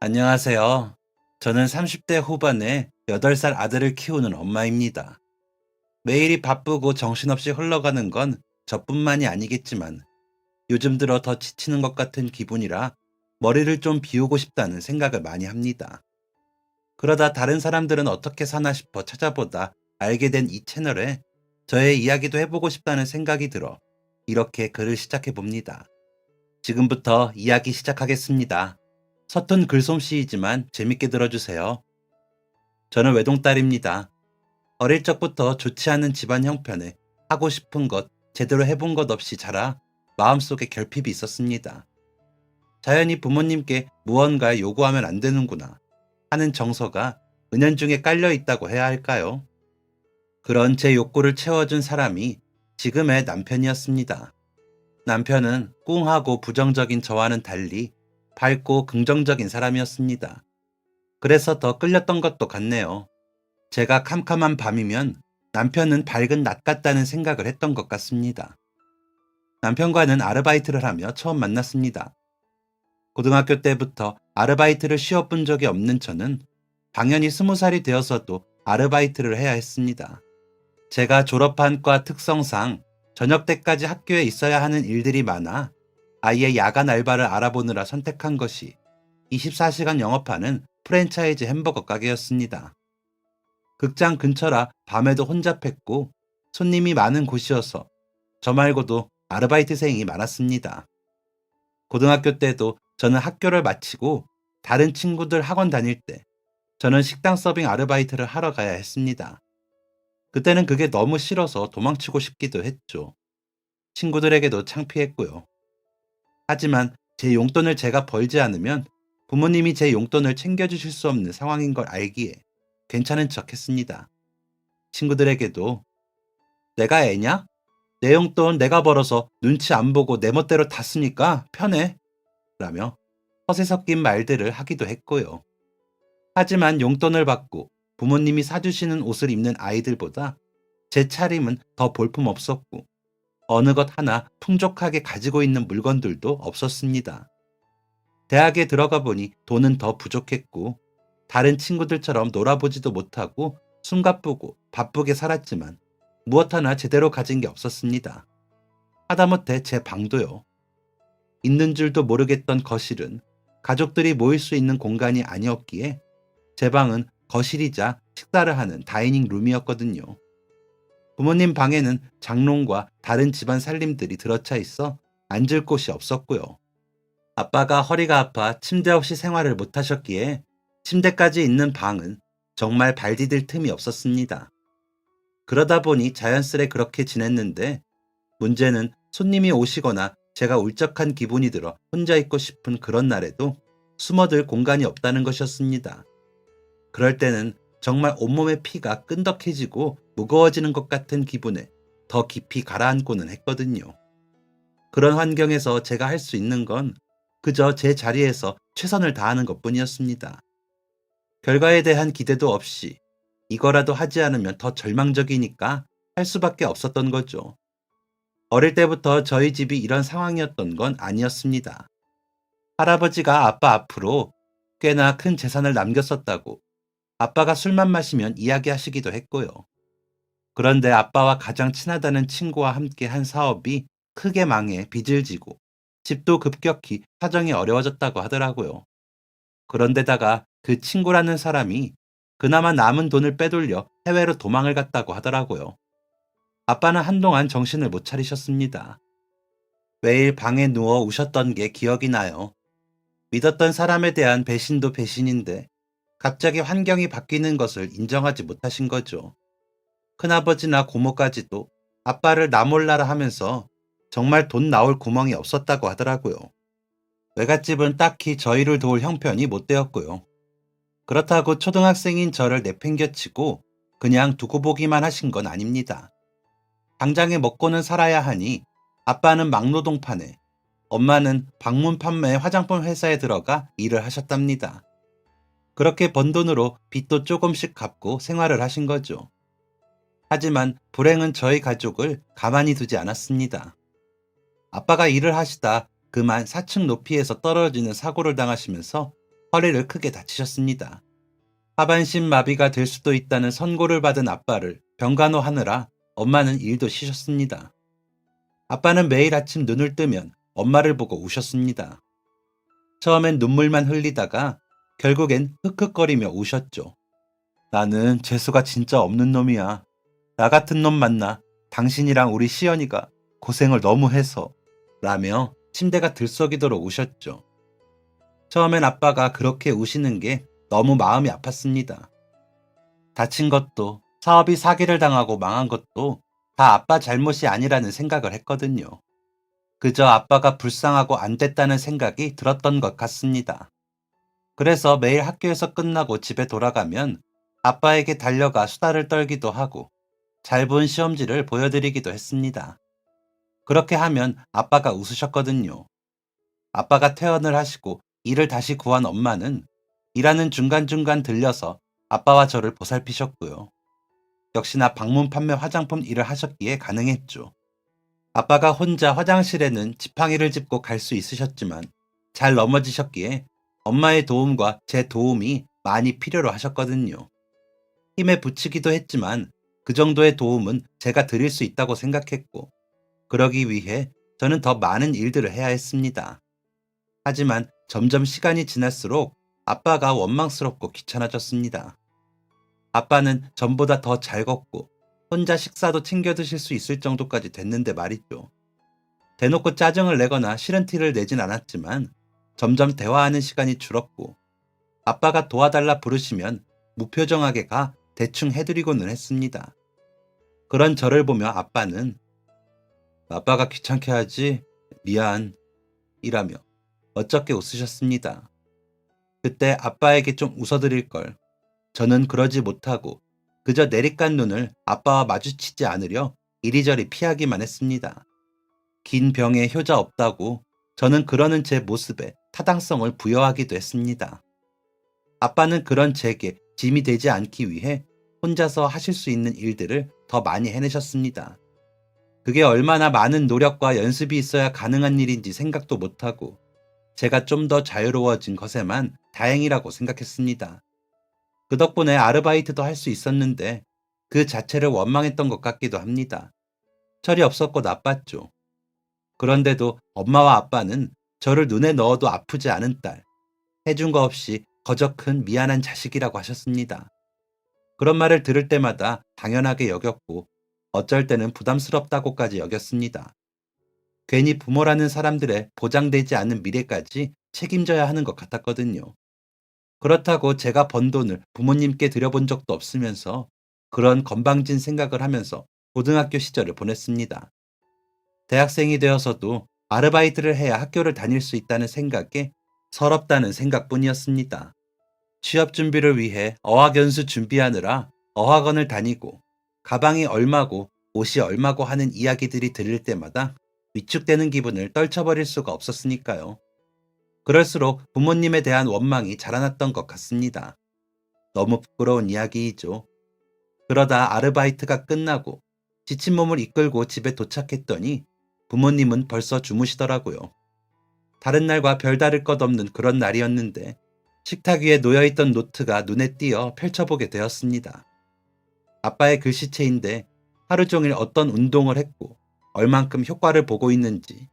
안녕하세요. 저는 30대 후반에 8살 아들을 키우는 엄마입니다. 매일이 바쁘고 정신없이 흘러가는 건 저뿐만이 아니겠지만 요즘 들어 더 지치는 것 같은 기분이라 머리를 좀 비우고 싶다는 생각을 많이 합니다. 그러다 다른 사람들은 어떻게 사나 싶어 찾아보다 알게 된 이 채널에 저의 이야기도 해보고 싶다는 생각이 들어 이렇게 글을 시작해 봅니다. 지금부터 이야기 시작하겠습니다. 서툰 글솜씨이지만 재밌게 들어주세요. 저는 외동딸입니다. 어릴 적부터 좋지 않은 집안 형편에 하고 싶은 것, 제대로 해본 것 없이 자라 마음속에 결핍이 있었습니다. 자연히 부모님께 무언가 요구하면 안 되는구나 하는 정서가 은연중에 깔려 있다고 해야 할까요? 그런 제 욕구를 채워준 사람이 지금의 남편이었습니다. 남편은 꿍하고 부정적인 저와는 달리 밝고 긍정적인 사람이었습니다. 그래서 더 끌렸던 것도 같네요. 제가 캄캄한 밤이면 남편은 밝은 낮 같다는 생각을 했던 것 같습니다. 남편과는 아르바이트를 하며 처음 만났습니다. 고등학교 때부터 아르바이트를 쉬어본 적이 없는 저는 당연히 20살이 되어서도 아르바이트를 해야 했습니다. 제가 졸업한 과 특성상 저녁 때까지 학교에 있어야 하는 일들이 많아 아예 야간 알바를 알아보느라 선택한 것이 24시간 영업하는 프랜차이즈 햄버거 가게였습니다. 극장 근처라 밤에도 혼잡했고 손님이 많은 곳이어서 저 말고도 아르바이트생이 많았습니다. 고등학교 때도 저는 학교를 마치고 다른 친구들 학원 다닐 때 저는 식당 서빙 아르바이트를 하러 가야 했습니다. 그때는 그게 너무 싫어서 도망치고 싶기도 했죠. 친구들에게도 창피했고요. 하지만 제 용돈을 제가 벌지 않으면 부모님이 제 용돈을 챙겨주실 수 없는 상황인 걸 알기에 괜찮은 척 했습니다. 친구들에게도 내가 애냐? 내 용돈 내가 벌어서 눈치 안 보고 내 멋대로 다 쓰니까 편해. 라며 허세 섞인 말들을 하기도 했고요. 하지만 용돈을 받고 부모님이 사주시는 옷을 입는 아이들보다 제 차림은 더 볼품 없었고 어느 것 하나 풍족하게 가지고 있는 물건들도 없었습니다. 대학에 들어가 보니 돈은 더 부족했고 다른 친구들처럼 놀아보지도 못하고 숨가쁘고 바쁘게 살았지만 무엇 하나 제대로 가진 게 없었습니다. 하다못해 제 방도요. 있는 줄도 모르겠던 거실은 가족들이 모일 수 있는 공간이 아니었기에 제 방은 거실이자 식사를 하는 다이닝 룸이었거든요. 부모님 방에는 장롱과 다른 집안 살림들이 들어차 있어 앉을 곳이 없었고요. 아빠가 허리가 아파 침대 없이 생활을 못하셨기에 침대까지 있는 방은 정말 발 디딜 틈이 없었습니다. 그러다 보니 자연스레 그렇게 지냈는데 문제는 손님이 오시거나 제가 울적한 기분이 들어 혼자 있고 싶은 그런 날에도 숨어들 공간이 없다는 것이었습니다. 그럴 때는 정말 온몸의 피가 끈덕해지고 무거워지는 것 같은 기분에 더 깊이 가라앉고는 했거든요. 그런 환경에서 제가 할 수 있는 건 그저 제 자리에서 최선을 다하는 것뿐이었습니다. 결과에 대한 기대도 없이 이거라도 하지 않으면 더 절망적이니까 할 수밖에 없었던 거죠. 어릴 때부터 저희 집이 이런 상황이었던 건 아니었습니다. 할아버지가 아빠 앞으로 꽤나 큰 재산을 남겼었다고 아빠가 술만 마시면 이야기하시기도 했고요. 그런데 아빠와 가장 친하다는 친구와 함께 한 사업이 크게 망해 빚을 지고 집도 급격히 사정이 어려워졌다고 하더라고요. 그런데다가 그 친구라는 사람이 그나마 남은 돈을 빼돌려 해외로 도망을 갔다고 하더라고요. 아빠는 한동안 정신을 못 차리셨습니다. 매일 방에 누워 우셨던 게 기억이 나요. 믿었던 사람에 대한 배신도 배신인데 갑자기 환경이 바뀌는 것을 인정하지 못하신 거죠. 큰아버지나 고모까지도 아빠를 나 몰라라 하면서 정말 돈 나올 구멍이 없었다고 하더라고요. 외갓집은 딱히 저희를 도울 형편이 못 되었고요. 그렇다고 초등학생인 저를 내팽겨치고 그냥 두고 보기만 하신 건 아닙니다. 당장에 먹고는 살아야 하니 아빠는 막노동파네, 엄마는 방문 판매 화장품 회사에 들어가 일을 하셨답니다. 그렇게 번 돈으로 빚도 조금씩 갚고 생활을 하신 거죠. 하지만 불행은 저희 가족을 가만히 두지 않았습니다. 아빠가 일을 하시다 그만 4층 높이에서 떨어지는 사고를 당하시면서 허리를 크게 다치셨습니다. 하반신 마비가 될 수도 있다는 선고를 받은 아빠를 병간호하느라 엄마는 일도 쉬셨습니다. 아빠는 매일 아침 눈을 뜨면 엄마를 보고 우셨습니다. 처음엔 눈물만 흘리다가 결국엔 흑흑거리며 우셨죠. 나는 재수가 진짜 없는 놈이야. 나 같은 놈 만나 당신이랑 우리 시연이가 고생을 너무 해서 라며 침대가 들썩이도록 우셨죠. 처음엔 아빠가 그렇게 우시는 게 너무 마음이 아팠습니다. 다친 것도 사업이 사기를 당하고 망한 것도 다 아빠 잘못이 아니라는 생각을 했거든요. 그저 아빠가 불쌍하고 안 됐다는 생각이 들었던 것 같습니다. 그래서 매일 학교에서 끝나고 집에 돌아가면 아빠에게 달려가 수다를 떨기도 하고 잘 본 시험지를 보여드리기도 했습니다. 그렇게 하면 아빠가 웃으셨거든요. 아빠가 퇴원을 하시고 일을 다시 구한 엄마는 일하는 중간중간 들려서 아빠와 저를 보살피셨고요. 역시나 방문 판매 화장품 일을 하셨기에 가능했죠. 아빠가 혼자 화장실에는 지팡이를 짚고 갈 수 있으셨지만 잘 넘어지셨기에 엄마의 도움과 제 도움이 많이 필요로 하셨거든요. 힘에 부치기도 했지만 그 정도의 도움은 제가 드릴 수 있다고 생각했고 그러기 위해 저는 더 많은 일들을 해야 했습니다. 하지만 점점 시간이 지날수록 아빠가 원망스럽고 귀찮아졌습니다. 아빠는 전보다 더 잘 걷고 혼자 식사도 챙겨 드실 수 있을 정도까지 됐는데 말이죠. 대놓고 짜증을 내거나 싫은 티를 내진 않았지만 점점 대화하는 시간이 줄었고 아빠가 도와달라 부르시면 무표정하게 가 대충 해드리고는 했습니다. 그런 저를 보며 아빠는 아빠가 귀찮게 하지 미안 이라며 어쩌게 웃으셨습니다. 그때 아빠에게 좀 웃어드릴 걸. 저는 그러지 못하고 그저 내리깐 눈을 아빠와 마주치지 않으려 이리저리 피하기만 했습니다. 긴 병에 효자 없다고 저는 그러는 제 모습에 타당성을 부여하기도 했습니다. 아빠는 그런 제게 짐이 되지 않기 위해 혼자서 하실 수 있는 일들을 더 많이 해내셨습니다. 그게 얼마나 많은 노력과 연습이 있어야 가능한 일인지 생각도 못하고 제가 좀 더 자유로워진 것에만 다행이라고 생각했습니다. 그 덕분에 아르바이트도 할 수 있었는데 그 자체를 원망했던 것 같기도 합니다. 철이 없었고 나빴죠. 그런데도 엄마와 아빠는 저를 눈에 넣어도 아프지 않은 딸, 해준 거 없이 거저 큰 미안한 자식이라고 하셨습니다. 그런 말을 들을 때마다 당연하게 여겼고 어쩔 때는 부담스럽다고까지 여겼습니다. 괜히 부모라는 사람들의 보장되지 않은 미래까지 책임져야 하는 것 같았거든요. 그렇다고 제가 번 돈을 부모님께 드려본 적도 없으면서 그런 건방진 생각을 하면서 고등학교 시절을 보냈습니다. 대학생이 되어서도 아르바이트를 해야 학교를 다닐 수 있다는 생각에 서럽다는 생각뿐이었습니다. 취업 준비를 위해 어학연수 준비하느라 어학원을 다니고 가방이 얼마고 옷이 얼마고 하는 이야기들이 들릴 때마다 위축되는 기분을 떨쳐버릴 수가 없었으니까요. 그럴수록 부모님에 대한 원망이 자라났던 것 같습니다. 너무 부끄러운 이야기이죠. 그러다 아르바이트가 끝나고 지친 몸을 이끌고 집에 도착했더니 부모님은 벌써 주무시더라고요. 다른 날과 별다를 것 없는 그런 날이었는데 식탁 위에 놓여있던 노트가 눈에 띄어 펼쳐보게 되었습니다. 아빠의 글씨체인데 하루 종일 어떤 운동을 했고 얼만큼 효과를 보고 있는지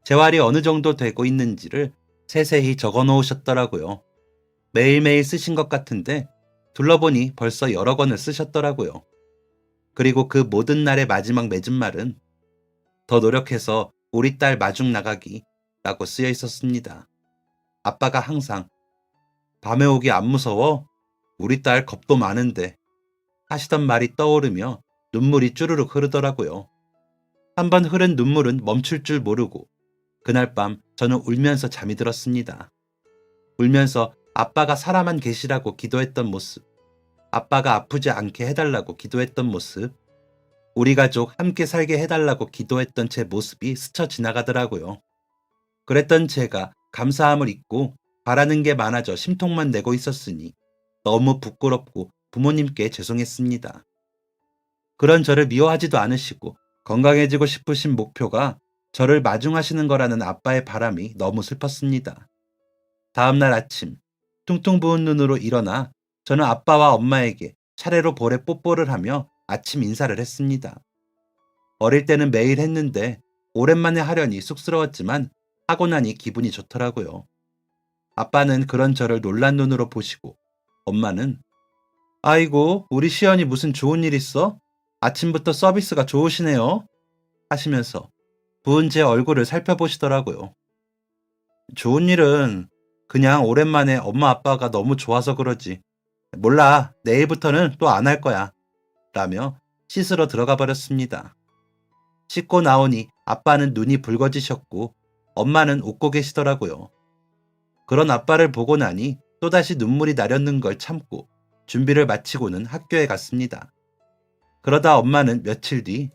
재활이 어느 정도 되고 있는지를 세세히 적어 놓으셨더라고요. 매일매일 쓰신 것 같은데 둘러보니 벌써 여러 권을 쓰셨더라고요. 그리고 그 모든 날의 마지막 맺은 말은 더 노력해서 우리 딸 마중 나가기 라고 쓰여 있었습니다. 아빠가 항상 밤에 오기 안 무서워? 우리 딸 겁도 많은데 하시던 말이 떠오르며 눈물이 쭈르륵 흐르더라고요. 한번 흐른 눈물은 멈출 줄 모르고 그날 밤 저는 울면서 잠이 들었습니다. 울면서 아빠가 살아만 계시라고 기도했던 모습, 아빠가 아프지 않게 해달라고 기도했던 모습, 우리 가족 함께 살게 해달라고 기도했던 제 모습이 스쳐 지나가더라고요. 그랬던 제가 감사함을 잊고 바라는 게 많아져 심통만 내고 있었으니 너무 부끄럽고 부모님께 죄송했습니다. 그런 저를 미워하지도 않으시고 건강해지고 싶으신 목표가 저를 마중하시는 거라는 아빠의 바람이 너무 슬펐습니다. 다음날 아침 퉁퉁 부은 눈으로 일어나 저는 아빠와 엄마에게 차례로 볼에 뽀뽀를 하며 아침 인사를 했습니다. 어릴 때는 매일 했는데 오랜만에 하려니 쑥스러웠지만 하고 나니 기분이 좋더라고요. 아빠는 그런 저를 놀란 눈으로 보시고 엄마는 아이고 우리 시연이 무슨 좋은 일 있어? 아침부터 서비스가 좋으시네요 하시면서 부은 제 얼굴을 살펴보시더라고요. 좋은 일은 그냥 오랜만에 엄마 아빠가 너무 좋아서 그러지. 몰라, 내일부터는 또 안 할 거야. 라며 씻으러 들어가 버렸습니다. 씻고 나오니 아빠는 눈이 붉어지셨고 엄마는 웃고 계시더라고요. 그런 아빠를 보고 나니 또다시 눈물이 나렸는 걸 참고 준비를 마치고는 학교에 갔습니다. 그러다 엄마는 며칠 뒤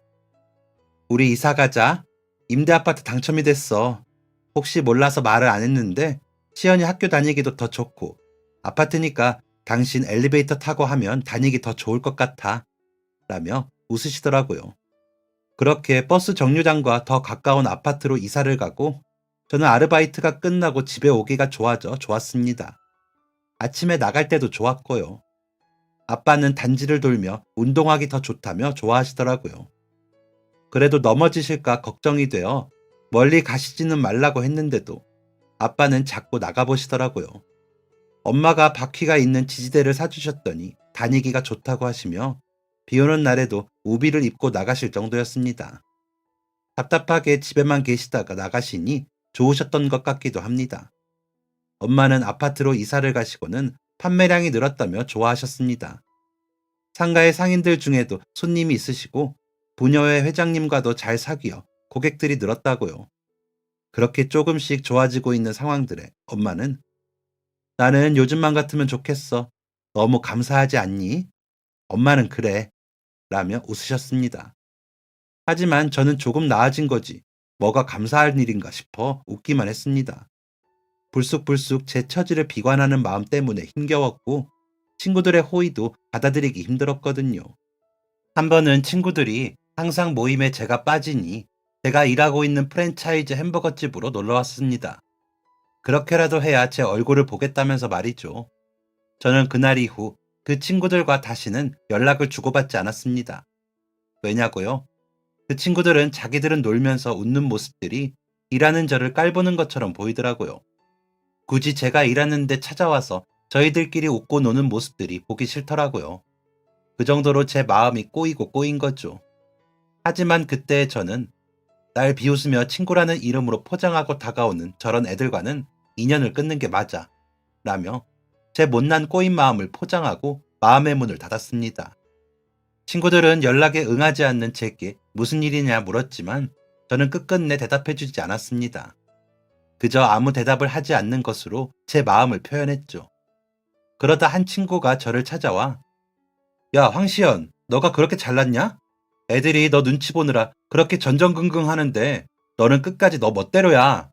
우리 이사 가자. 임대 아파트 당첨이 됐어. 혹시 몰라서 말을 안 했는데 시연이 학교 다니기도 더 좋고 아파트니까 당신 엘리베이터 타고 하면 다니기 더 좋을 것 같아. 라며 웃으시더라고요. 그렇게 버스 정류장과 더 가까운 아파트로 이사를 가고 저는 아르바이트가 끝나고 집에 오기가 좋아져 좋았습니다. 아침에 나갈 때도 좋았고요. 아빠는 단지를 돌며 운동하기 더 좋다며 좋아하시더라고요. 그래도 넘어지실까 걱정이 되어 멀리 가시지는 말라고 했는데도 아빠는 자꾸 나가보시더라고요. 엄마가 바퀴가 있는 지지대를 사주셨더니 다니기가 좋다고 하시며 비 오는 날에도 우비를 입고 나가실 정도였습니다. 답답하게 집에만 계시다가 나가시니 좋으셨던 것 같기도 합니다. 엄마는 아파트로 이사를 가시고는 판매량이 늘었다며 좋아하셨습니다. 상가의 상인들 중에도 손님이 있으시고 부녀회 회장님과도 잘 사귀어 고객들이 늘었다고요. 그렇게 조금씩 좋아지고 있는 상황들에 엄마는 나는 요즘만 같으면 좋겠어. 너무 감사하지 않니? 엄마는 그래. 라며 웃으셨습니다. 하지만 저는 조금 나아진 거지 뭐가 감사할 일인가 싶어 웃기만 했습니다. 불쑥불쑥 제 처지를 비관하는 마음 때문에 힘겨웠고 친구들의 호의도 받아들이기 힘들었거든요. 한 번은 친구들이 항상 모임에 제가 빠지니 제가 일하고 있는 프랜차이즈 햄버거집으로 놀러 왔습니다. 그렇게라도 해야 제 얼굴을 보겠다면서 말이죠. 저는 그날 이후 그 친구들과 다시는 연락을 주고받지 않았습니다. 왜냐고요? 그 친구들은 자기들은 놀면서 웃는 모습들이 일하는 저를 깔보는 것처럼 보이더라고요. 굳이 제가 일하는데 찾아와서 저희들끼리 웃고 노는 모습들이 보기 싫더라고요. 그 정도로 제 마음이 꼬이고 꼬인 거죠. 하지만 그때 저는 날 비웃으며 친구라는 이름으로 포장하고 다가오는 저런 애들과는 인연을 끊는 게 맞아. 라며 제 못난 꼬인 마음을 포장하고 마음의 문을 닫았습니다. 친구들은 연락에 응하지 않는 제게 무슨 일이냐 물었지만 저는 끝끝내 대답해주지 않았습니다. 그저 아무 대답을 하지 않는 것으로 제 마음을 표현했죠. 그러다 한 친구가 저를 찾아와 야 황시연 너가 그렇게 잘났냐? 애들이 너 눈치 보느라 그렇게 전전긍긍 하는데 너는 끝까지 너 멋대로야.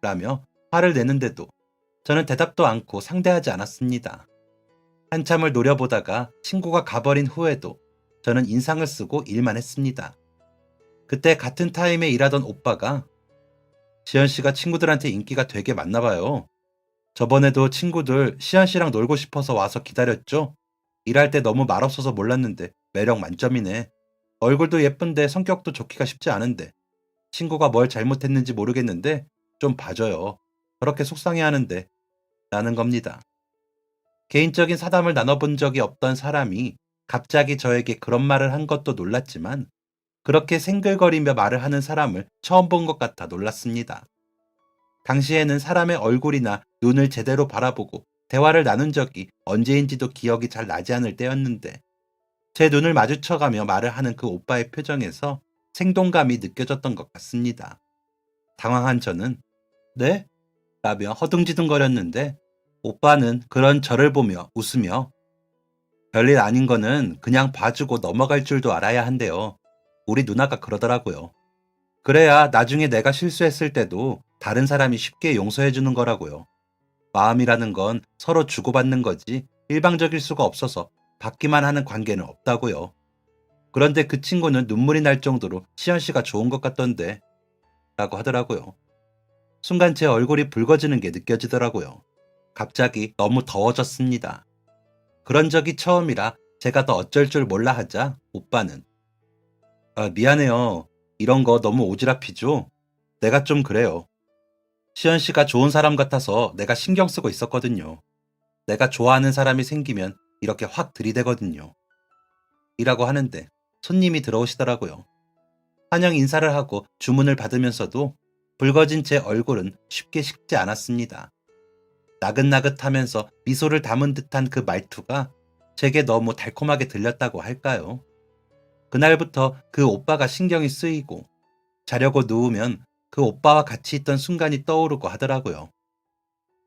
라며 화를 내는데도 저는 대답도 않고 상대하지 않았습니다. 한참을 노려보다가 친구가 가버린 후에도 저는 인상을 쓰고 일만 했습니다. 그때 같은 타임에 일하던 오빠가 시현 씨가 친구들한테 인기가 되게 많나 봐요. 저번에도 친구들 시현 씨랑 놀고 싶어서 와서 기다렸죠? 일할 때 너무 말없어서 몰랐는데 매력 만점이네. 얼굴도 예쁜데 성격도 좋기가 쉽지 않은데 친구가 뭘 잘못했는지 모르겠는데 좀 봐줘요. 저렇게 속상해하는데 라는 겁니다. 개인적인 사담을 나눠본 적이 없던 사람이 갑자기 저에게 그런 말을 한 것도 놀랐지만 그렇게 생글거리며 말을 하는 사람을 처음 본 것 같아 놀랐습니다. 당시에는 사람의 얼굴이나 눈을 제대로 바라보고 대화를 나눈 적이 언제인지도 기억이 잘 나지 않을 때였는데 제 눈을 마주쳐가며 말을 하는 그 오빠의 표정에서 생동감이 느껴졌던 것 같습니다. 당황한 저는 네? 라며 허둥지둥거렸는데 오빠는 그런 저를 보며 웃으며 별일 아닌 거는 그냥 봐주고 넘어갈 줄도 알아야 한대요. 우리 누나가 그러더라고요. 그래야 나중에 내가 실수했을 때도 다른 사람이 쉽게 용서해 주는 거라고요. 마음이라는 건 서로 주고받는 거지 일방적일 수가 없어서 받기만 하는 관계는 없다고요. 그런데 그 친구는 눈물이 날 정도로 시연 씨가 좋은 것 같던데 라고 하더라고요. 순간 제 얼굴이 붉어지는 게 느껴지더라고요. 갑자기 너무 더워졌습니다. 그런 적이 처음이라 제가 더 어쩔 줄 몰라 하자 오빠는 아, 미안해요. 이런 거 너무 오지랖이죠? 내가 좀 그래요. 시연 씨가 좋은 사람 같아서 내가 신경 쓰고 있었거든요. 내가 좋아하는 사람이 생기면 이렇게 확 들이대거든요. 이라고 하는데 손님이 들어오시더라고요. 환영 인사를 하고 주문을 받으면서도 붉어진 제 얼굴은 쉽게 식지 않았습니다. 나긋나긋하면서 미소를 담은 듯한 그 말투가 제게 너무 달콤하게 들렸다고 할까요? 그날부터 그 오빠가 신경이 쓰이고 자려고 누우면 그 오빠와 같이 있던 순간이 떠오르고 하더라고요.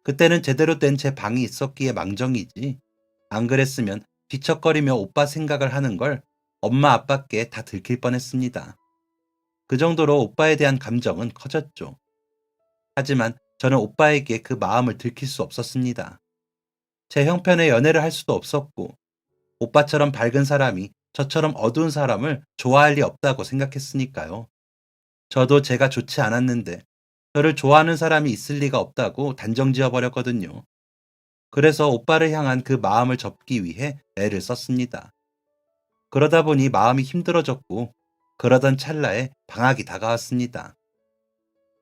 그때는 제대로 된 제 방이 있었기에 망정이지. 안 그랬으면 뒤척거리며 오빠 생각을 하는 걸 엄마 아빠께 다 들킬 뻔했습니다. 그 정도로 오빠에 대한 감정은 커졌죠. 하지만 저는 오빠에게 그 마음을 들킬 수 없었습니다. 제 형편에 연애를 할 수도 없었고 오빠처럼 밝은 사람이 저처럼 어두운 사람을 좋아할 리 없다고 생각했으니까요. 저도 제가 좋지 않았는데 저를 좋아하는 사람이 있을 리가 없다고 단정 지어버렸거든요. 그래서 오빠를 향한 그 마음을 접기 위해 애를 썼습니다. 그러다 보니 마음이 힘들어졌고 그러던 찰나에 방학이 다가왔습니다.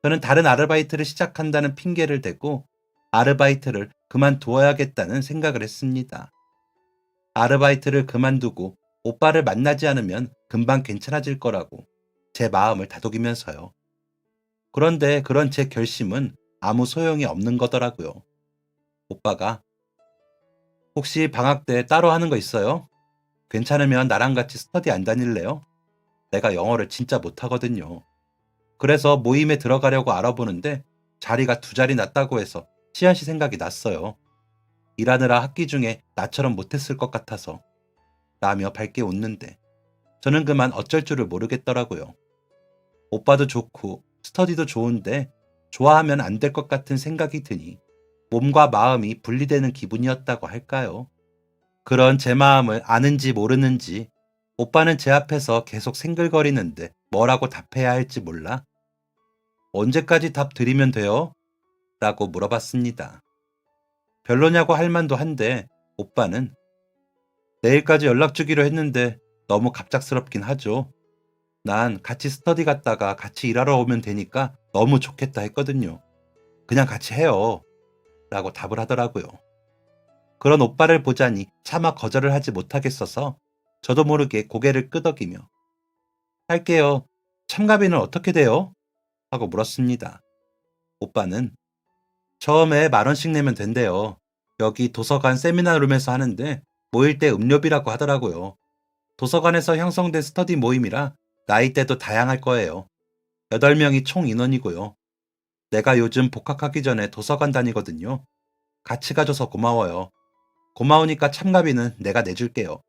저는 다른 아르바이트를 시작한다는 핑계를 대고 아르바이트를 그만두어야겠다는 생각을 했습니다. 아르바이트를 그만두고 오빠를 만나지 않으면 금방 괜찮아질 거라고 제 마음을 다독이면서요. 그런데 그런 제 결심은 아무 소용이 없는 거더라고요. 오빠가 혹시 방학 때 따로 하는 거 있어요? 괜찮으면 나랑 같이 스터디 안 다닐래요? 내가 영어를 진짜 못하거든요. 그래서 모임에 들어가려고 알아보는데 자리가 두 자리 났다고 해서 시안 씨 생각이 났어요. 일하느라 학기 중에 나처럼 못했을 것 같아서 라며 밝게 웃는데 저는 그만 어쩔 줄을 모르겠더라고요. 오빠도 좋고 스터디도 좋은데 좋아하면 안 될 것 같은 생각이 드니 몸과 마음이 분리되는 기분이었다고 할까요? 그런 제 마음을 아는지 모르는지 오빠는 제 앞에서 계속 생글거리는데 뭐라고 답해야 할지 몰라 언제까지 답 드리면 돼요? 라고 물어봤습니다. 별로냐고 할 만도 한데 오빠는 내일까지 연락 주기로 했는데 너무 갑작스럽긴 하죠. 난 같이 스터디 갔다가 같이 일하러 오면 되니까 너무 좋겠다 했거든요. 그냥 같이 해요. 라고 답을 하더라고요. 그런 오빠를 보자니 차마 거절을 하지 못하겠어서 저도 모르게 고개를 끄덕이며 할게요. 참가비는 어떻게 돼요? 하고 물었습니다. 오빠는 처음에 10,000원씩 내면 된대요. 여기 도서관 세미나룸에서 하는데 모일 때 음료비라고 하더라고요. 도서관에서 형성된 스터디 모임이라 나이대도 다양할 거예요. 8명이 총 인원이고요. 내가 요즘 복학하기 전에 도서관 다니거든요. 같이 가줘서 고마워요. 고마우니까 참가비는 내가 내줄게요.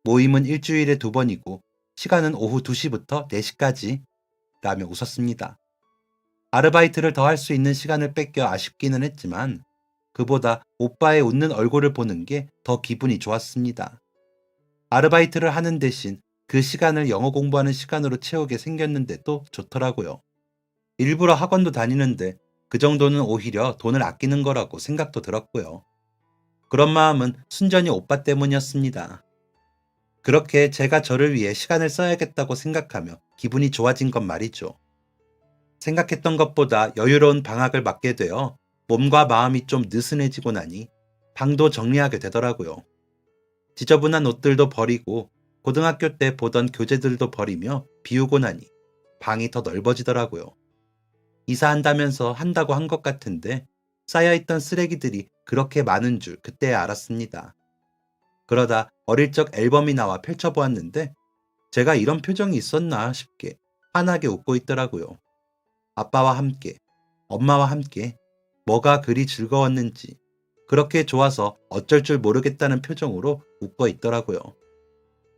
모임은 일주일에 2번이고 시간은 오후 2시부터 4시까지 라며 웃었습니다. 아르바이트를 더 할 수 있는 시간을 뺏겨 아쉽기는 했지만 그보다 오빠의 웃는 얼굴을 보는 게 더 기분이 좋았습니다. 아르바이트를 하는 대신 그 시간을 영어 공부하는 시간으로 채우게 생겼는데도 좋더라고요. 일부러 학원도 다니는데 그 정도는 오히려 돈을 아끼는 거라고 생각도 들었고요. 그런 마음은 순전히 오빠 때문이었습니다. 그렇게 제가 저를 위해 시간을 써야겠다고 생각하며 기분이 좋아진 건 말이죠. 생각했던 것보다 여유로운 방학을 맞게 되어 몸과 마음이 좀 느슨해지고 나니 방도 정리하게 되더라고요. 지저분한 옷들도 버리고 고등학교 때 보던 교재들도 버리며 비우고 나니 방이 더 넓어지더라고요. 이사한다면서 한다고 한 것 같은데 쌓여있던 쓰레기들이 그렇게 많은 줄 그때야 알았습니다. 그러다 어릴 적 앨범이 나와 펼쳐보았는데 제가 이런 표정이 있었나 싶게 환하게 웃고 있더라고요. 아빠와 함께, 엄마와 함께 뭐가 그리 즐거웠는지 그렇게 좋아서 어쩔 줄 모르겠다는 표정으로 웃고 있더라고요.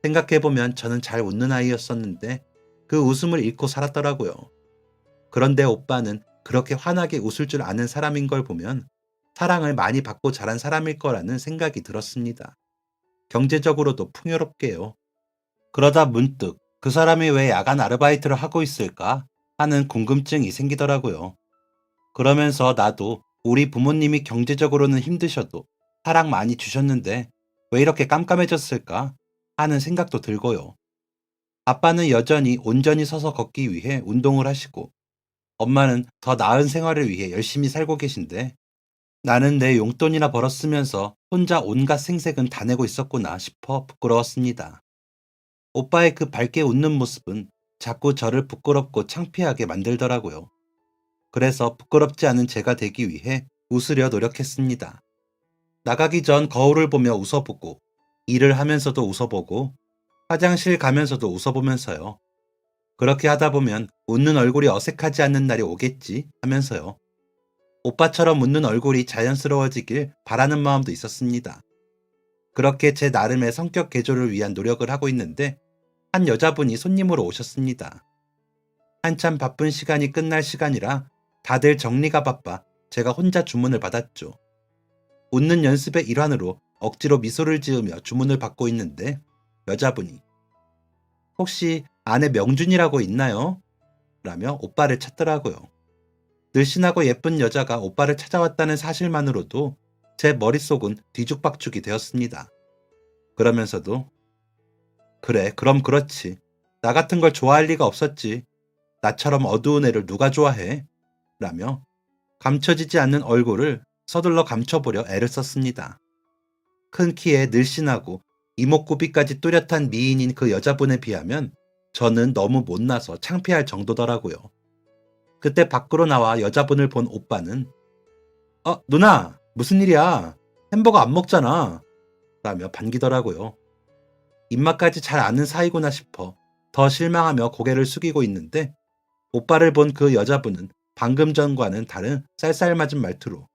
생각해보면 저는 잘 웃는 아이였었는데 그 웃음을 잃고 살았더라고요. 그런데 오빠는 그렇게 환하게 웃을 줄 아는 사람인 걸 보면 사랑을 많이 받고 자란 사람일 거라는 생각이 들었습니다. 경제적으로도 풍요롭게요. 그러다 문득 그 사람이 왜 야간 아르바이트를 하고 있을까 하는 궁금증이 생기더라고요. 그러면서 나도 우리 부모님이 경제적으로는 힘드셔도 사랑 많이 주셨는데 왜 이렇게 깜깜해졌을까 하는 생각도 들고요. 아빠는 여전히 온전히 서서 걷기 위해 운동을 하시고 엄마는 더 나은 생활을 위해 열심히 살고 계신데 나는 내 용돈이나 벌었으면서 혼자 온갖 생색은 다 내고 있었구나 싶어 부끄러웠습니다. 오빠의 그 밝게 웃는 모습은 자꾸 저를 부끄럽고 창피하게 만들더라고요. 그래서 부끄럽지 않은 제가 되기 위해 웃으려 노력했습니다. 나가기 전 거울을 보며 웃어보고, 일을 하면서도 웃어보고, 화장실 가면서도 웃어보면서요. 그렇게 하다 보면 웃는 얼굴이 어색하지 않는 날이 오겠지 하면서요. 오빠처럼 웃는 얼굴이 자연스러워지길 바라는 마음도 있었습니다. 그렇게 제 나름의 성격 개조를 위한 노력을 하고 있는데 한 여자분이 손님으로 오셨습니다. 한참 바쁜 시간이 끝날 시간이라 다들 정리가 바빠 제가 혼자 주문을 받았죠. 웃는 연습의 일환으로 억지로 미소를 지으며 주문을 받고 있는데 여자분이 혹시 아내 명준이라고 있나요? 라며 오빠를 찾더라고요. 늘씬하고 예쁜 여자가 오빠를 찾아왔다는 사실만으로도 제 머릿속은 뒤죽박죽이 되었습니다. 그러면서도 그래, 그럼 그렇지. 나 같은 걸 좋아할 리가 없었지. 나처럼 어두운 애를 누가 좋아해? 라며 감춰지지 않는 얼굴을 서둘러 감춰보려 애를 썼습니다. 큰 키에 늘씬하고 이목구비까지 뚜렷한 미인인 그 여자분에 비하면 저는 너무 못나서 창피할 정도더라고요. 그때 밖으로 나와 여자분을 본 오빠는 누나, 무슨 일이야? 햄버거 안 먹잖아. 라며 반기더라고요. 입맛까지 잘 아는 사이구나 싶어 더 실망하며 고개를 숙이고 있는데 오빠를 본 그 여자분은 방금 전과는 다른 쌀쌀맞은 말투로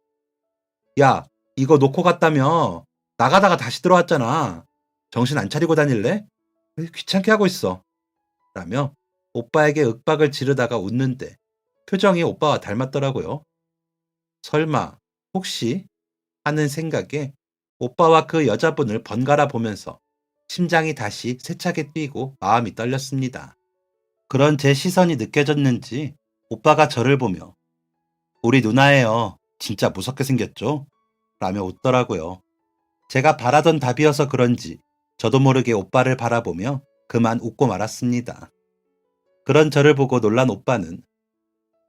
야, 이거 놓고 갔다며 나가다가 다시 들어왔잖아. 정신 안 차리고 다닐래? 왜 귀찮게 하고 있어. 라며 오빠에게 윽박을 지르다가 웃는데 표정이 오빠와 닮았더라고요. 설마 혹시 하는 생각에 오빠와 그 여자분을 번갈아 보면서 심장이 다시 세차게 뛰고 마음이 떨렸습니다. 그런 제 시선이 느껴졌는지 오빠가 저를 보며 우리 누나예요. 진짜 무섭게 생겼죠? 라며 웃더라고요. 제가 바라던 답이어서 그런지 저도 모르게 오빠를 바라보며 그만 웃고 말았습니다. 그런 저를 보고 놀란 오빠는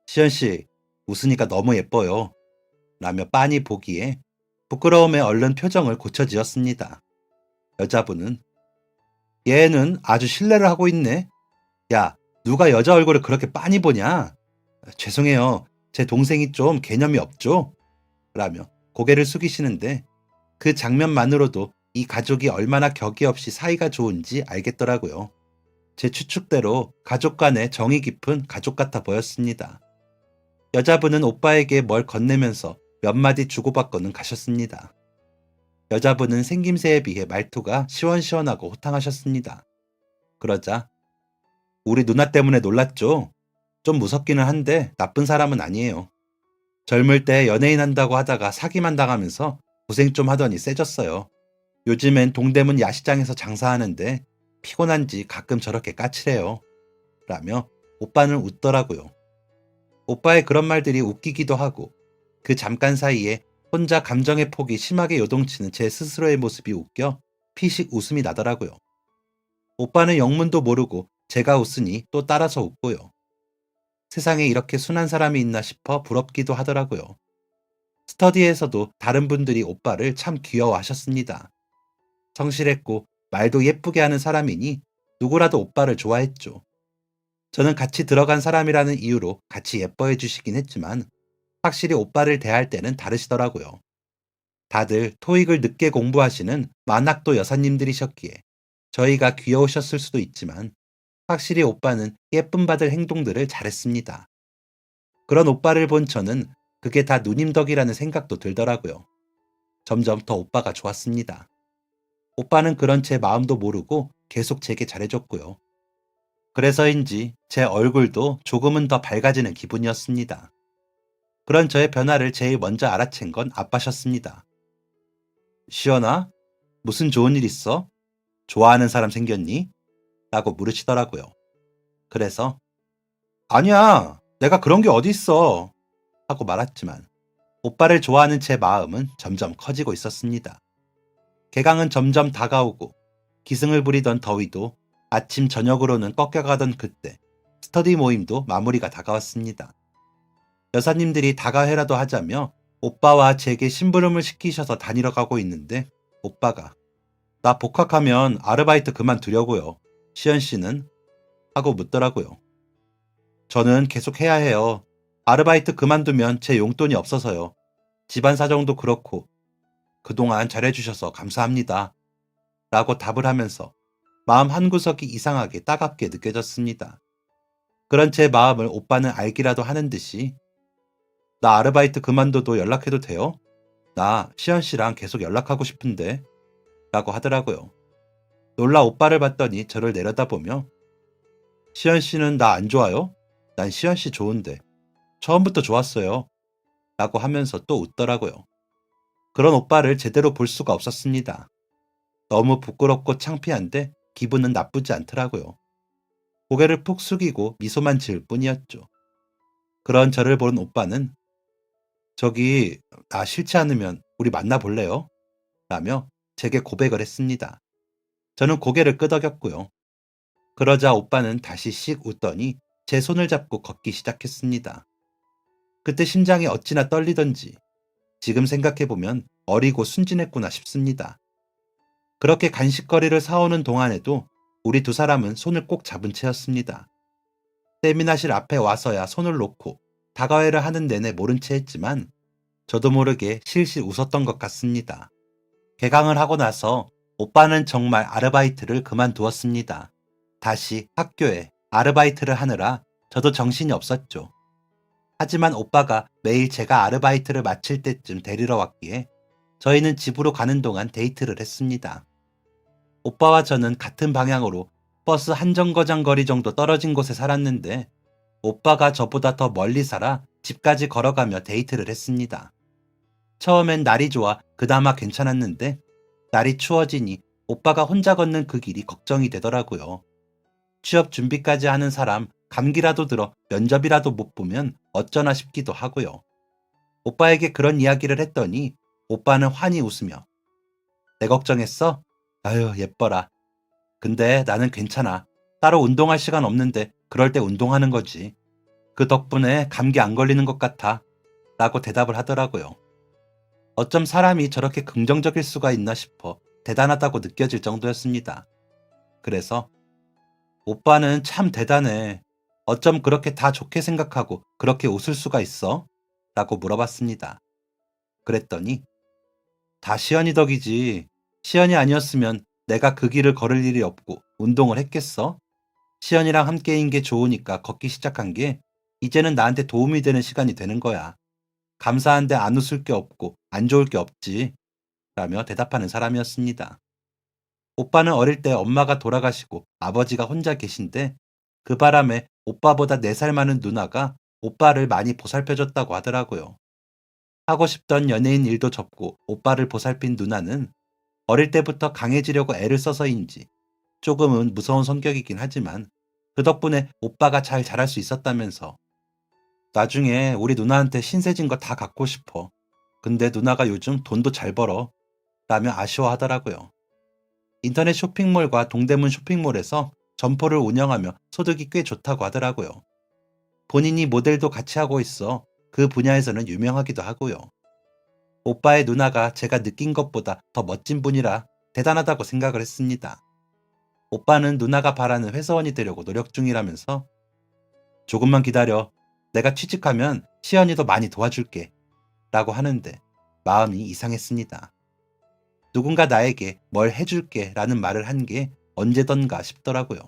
시연씨, 웃으니까 너무 예뻐요. 라며 빤히 보기에 부끄러움에 얼른 표정을 고쳐지었습니다. 여자분은 얘는 아주 신뢰를 하고 있네. 야, 누가 여자 얼굴을 그렇게 빤히 보냐? 죄송해요. 제 동생이 좀 개념이 없죠? 라며 고개를 숙이시는데 그 장면만으로도 이 가족이 얼마나 격이 없이 사이가 좋은지 알겠더라고요. 제 추측대로 가족 간의 정이 깊은 가족 같아 보였습니다. 여자분은 오빠에게 뭘 건네면서 몇 마디 주고받고는 가셨습니다. 여자분은 생김새에 비해 말투가 시원시원하고 호탕하셨습니다. 그러자 우리 누나 때문에 놀랐죠? 좀 무섭기는 한데 나쁜 사람은 아니에요. 젊을 때 연예인 한다고 하다가 사기만 당하면서 고생 좀 하더니 세졌어요. 요즘엔 동대문 야시장에서 장사하는데 피곤한지 가끔 저렇게 까칠해요. 라며 오빠는 웃더라고요. 오빠의 그런 말들이 웃기기도 하고 그 잠깐 사이에 혼자 감정의 폭이 심하게 요동치는 제 스스로의 모습이 웃겨 피식 웃음이 나더라고요. 오빠는 영문도 모르고 제가 웃으니 또 따라서 웃고요. 세상에 이렇게 순한 사람이 있나 싶어 부럽기도 하더라고요. 스터디에서도 다른 분들이 오빠를 참 귀여워하셨습니다. 성실했고 말도 예쁘게 하는 사람이니 누구라도 오빠를 좋아했죠. 저는 같이 들어간 사람이라는 이유로 같이 예뻐해 주시긴 했지만 확실히 오빠를 대할 때는 다르시더라고요. 다들 토익을 늦게 공부하시는 만학도 여사님들이셨기에 저희가 귀여우셨을 수도 있지만 확실히 오빠는 예쁨 받을 행동들을 잘했습니다. 그런 오빠를 본 저는 그게 다 누님 덕이라는 생각도 들더라고요. 점점 더 오빠가 좋았습니다. 오빠는 그런 제 마음도 모르고 계속 제게 잘해줬고요. 그래서인지 제 얼굴도 조금은 더 밝아지는 기분이었습니다. 그런 저의 변화를 제일 먼저 알아챈 건 아빠셨습니다. 시연아, 무슨 좋은 일 있어? 좋아하는 사람 생겼니? 라고 물으시더라고요. 그래서 아니야, 내가 그런 게 어디 있어 하고 말았지만 오빠를 좋아하는 제 마음은 점점 커지고 있었습니다. 개강은 점점 다가오고 기승을 부리던 더위도 아침 저녁으로는 꺾여가던 그때 스터디 모임도 마무리가 다가왔습니다. 여사님들이 다가회라도 하자며 오빠와 제게 심부름을 시키셔서 다니러 가고 있는데 오빠가 나 복학하면 아르바이트 그만두려고요. 시연 씨는? 하고 묻더라고요. 저는 계속 해야 해요. 아르바이트 그만두면 제 용돈이 없어서요. 집안 사정도 그렇고 그동안 잘해주셔서 감사합니다. 라고 답을 하면서 마음 한구석이 이상하게 따갑게 느껴졌습니다. 그런 제 마음을 오빠는 알기라도 하는 듯이 나 아르바이트 그만둬도 연락해도 돼요? 나 시연 씨랑 계속 연락하고 싶은데 라고 하더라고요. 놀라 오빠를 봤더니 저를 내려다보며 시연 씨는 나 안 좋아요? 난 시연 씨 좋은데 처음부터 좋았어요. 라고 하면서 또 웃더라고요. 그런 오빠를 제대로 볼 수가 없었습니다. 너무 부끄럽고 창피한데 기분은 나쁘지 않더라고요. 고개를 푹 숙이고 미소만 지을 뿐이었죠. 그런 저를 보는 오빠는 저기 나 싫지 않으면 우리 만나볼래요? 라며 제게 고백을 했습니다. 저는 고개를 끄덕였고요. 그러자 오빠는 다시 씩 웃더니 제 손을 잡고 걷기 시작했습니다. 그때 심장이 어찌나 떨리던지 지금 생각해보면 어리고 순진했구나 싶습니다. 그렇게 간식거리를 사오는 동안에도 우리 두 사람은 손을 꼭 잡은 채였습니다. 세미나실 앞에 와서야 손을 놓고 다가회를 하는 내내 모른 채 했지만 저도 모르게 실실 웃었던 것 같습니다. 개강을 하고 나서 오빠는 정말 아르바이트를 그만두었습니다. 다시 학교에 아르바이트를 하느라 저도 정신이 없었죠. 하지만 오빠가 매일 제가 아르바이트를 마칠 때쯤 데리러 왔기에 저희는 집으로 가는 동안 데이트를 했습니다. 오빠와 저는 같은 방향으로 버스 한 정거장 거리 정도 떨어진 곳에 살았는데 오빠가 저보다 더 멀리 살아 집까지 걸어가며 데이트를 했습니다. 처음엔 날이 좋아 그나마 괜찮았는데 날이 추워지니 오빠가 혼자 걷는 그 길이 걱정이 되더라고요. 취업 준비까지 하는 사람 감기라도 들어 면접이라도 못 보면 어쩌나 싶기도 하고요. 오빠에게 그런 이야기를 했더니 오빠는 환히 웃으며 내 걱정했어? 아유 예뻐라. 근데 나는 괜찮아. 따로 운동할 시간 없는데 그럴 때 운동하는 거지. 그 덕분에 감기 안 걸리는 것 같아. 라고 대답을 하더라고요. 어쩜 사람이 저렇게 긍정적일 수가 있나 싶어 대단하다고 느껴질 정도였습니다. 그래서 오빠는 참 대단해. 어쩜 그렇게 다 좋게 생각하고 그렇게 웃을 수가 있어? 라고 물어봤습니다. 그랬더니 다 시연이 덕이지. 시연이 아니었으면 내가 그 길을 걸을 일이 없고 운동을 했겠어? 시연이랑 함께인 게 좋으니까 걷기 시작한 게 이제는 나한테 도움이 되는 시간이 되는 거야. 감사한데 안 웃을 게 없고 안 좋을 게 없지. 라며 대답하는 사람이었습니다. 오빠는 어릴 때 엄마가 돌아가시고 아버지가 혼자 계신데 그 바람에 오빠보다 4살 많은 누나가 오빠를 많이 보살펴줬다고 하더라고요. 하고 싶던 연예인 일도 접고 오빠를 보살핀 누나는 어릴 때부터 강해지려고 애를 써서인지 조금은 무서운 성격이긴 하지만 그 덕분에 오빠가 잘 자랄 수 있었다면서 나중에 우리 누나한테 신세진 거 다 갖고 싶어. 근데 누나가 요즘 돈도 잘 벌어. 라며 아쉬워하더라고요. 인터넷 쇼핑몰과 동대문 쇼핑몰에서 점포를 운영하며 소득이 꽤 좋다고 하더라고요. 본인이 모델도 같이 하고 있어 그 분야에서는 유명하기도 하고요. 오빠의 누나가 제가 느낀 것보다 더 멋진 분이라 대단하다고 생각을 했습니다. 오빠는 누나가 바라는 회사원이 되려고 노력 중이라면서 조금만 기다려. 내가 취직하면 시연이도 많이 도와줄게. 라고 하는데 마음이 이상했습니다. 누군가 나에게 뭘 해줄게 라는 말을 한 게 언제던가 싶더라고요.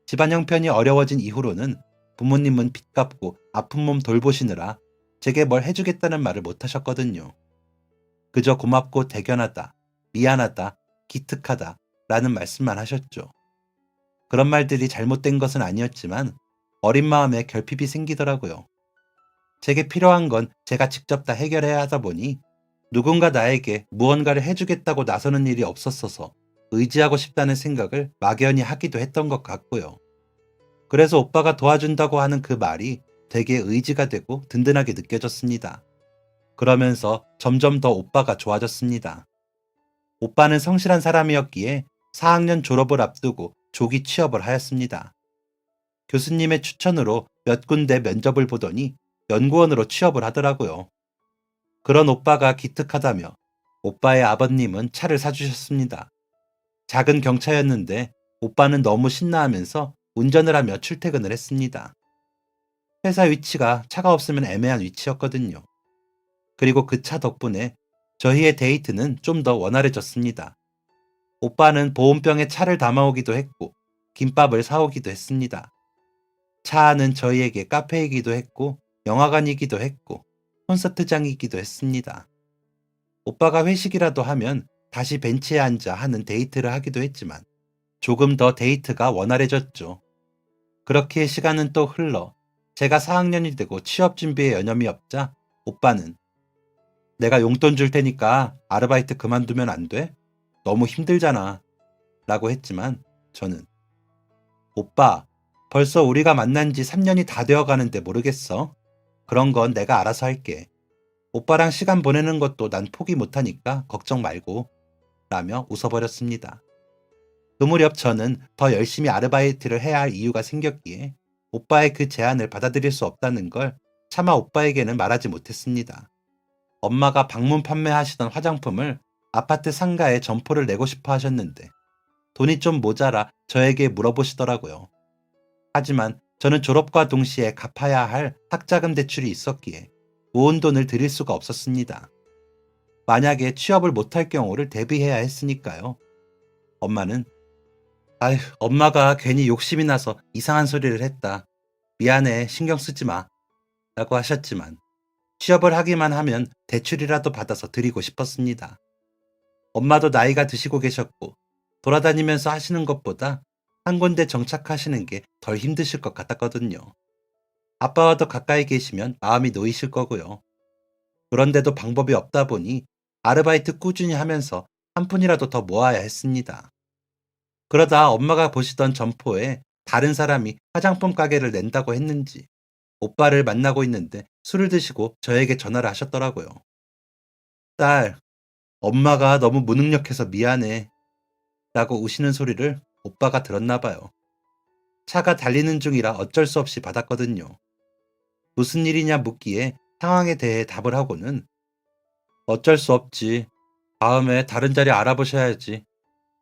집안 형편이 어려워진 이후로는 부모님은 빚 갚고 아픈 몸 돌보시느라 제게 뭘 해주겠다는 말을 못 하셨거든요. 그저 고맙고 대견하다, 미안하다, 기특하다 라는 말씀만 하셨죠. 그런 말들이 잘못된 것은 아니었지만 어린 마음에 결핍이 생기더라고요. 제게 필요한 건 제가 직접 다 해결해야 하다 보니 누군가 나에게 무언가를 해주겠다고 나서는 일이 없었어서 의지하고 싶다는 생각을 막연히 하기도 했던 것 같고요. 그래서 오빠가 도와준다고 하는 그 말이 되게 의지가 되고 든든하게 느껴졌습니다. 그러면서 점점 더 오빠가 좋아졌습니다. 오빠는 성실한 사람이었기에 4학년 졸업을 앞두고 조기 취업을 하였습니다. 교수님의 추천으로 몇 군데 면접을 보더니 연구원으로 취업을 하더라고요. 그런 오빠가 기특하다며 오빠의 아버님은 차를 사주셨습니다. 작은 경차였는데 오빠는 너무 신나하면서 운전을 하며 출퇴근을 했습니다. 회사 위치가 차가 없으면 애매한 위치였거든요. 그리고 그 차 덕분에 저희의 데이트는 좀 더 원활해졌습니다. 오빠는 보온병에 차를 담아오기도 했고 김밥을 사오기도 했습니다. 차 안은 저희에게 카페이기도 했고 영화관이기도 했고 콘서트장이기도 했습니다. 오빠가 회식이라도 하면 다시 벤치에 앉아 하는 데이트를 하기도 했지만 조금 더 데이트가 원활해졌죠. 그렇게 시간은 또 흘러 제가 4학년이 되고 취업 준비에 여념이 없자 오빠는 내가 용돈 줄 테니까 아르바이트 그만두면 안 돼? 너무 힘들잖아. 라고 했지만 저는 오빠, 벌써 우리가 만난 지 3년이 다 되어 가는데 모르겠어? 그런 건 내가 알아서 할게. 오빠랑 시간 보내는 것도 난 포기 못하니까 걱정 말고. 라며 웃어버렸습니다. 그 무렵 저는 더 열심히 아르바이트를 해야 할 이유가 생겼기에 오빠의 그 제안을 받아들일 수 없다는 걸 차마 오빠에게는 말하지 못했습니다. 엄마가 방문 판매하시던 화장품을 아파트 상가에 점포를 내고 싶어 하셨는데 돈이 좀 모자라 저에게 물어보시더라고요. 하지만 저는 졸업과 동시에 갚아야 할 학자금 대출이 있었기에 모은 돈을 드릴 수가 없었습니다. 만약에 취업을 못할 경우를 대비해야 했으니까요. 엄마는 아휴, 엄마가 괜히 욕심이 나서 이상한 소리를 했다. 미안해, 신경 쓰지 마. 라고 하셨지만 취업을 하기만 하면 대출이라도 받아서 드리고 싶었습니다. 엄마도 나이가 드시고 계셨고 돌아다니면서 하시는 것보다 한 군데 정착하시는 게 덜 힘드실 것 같았거든요. 아빠와 더 가까이 계시면 마음이 놓이실 거고요. 그런데도 방법이 없다 보니 아르바이트 꾸준히 하면서 한 푼이라도 더 모아야 했습니다. 그러다 엄마가 보시던 점포에 다른 사람이 화장품 가게를 낸다고 했는지 오빠를 만나고 있는데 술을 드시고 저에게 전화를 하셨더라고요. 딸, 엄마가 너무 무능력해서 미안해. 라고 우시는 소리를 오빠가 들었나 봐요. 차가 달리는 중이라 어쩔 수 없이 받았거든요. 무슨 일이냐 묻기에 상황에 대해 답을 하고는 어쩔 수 없지. 다음에 다른 자리 알아보셔야지.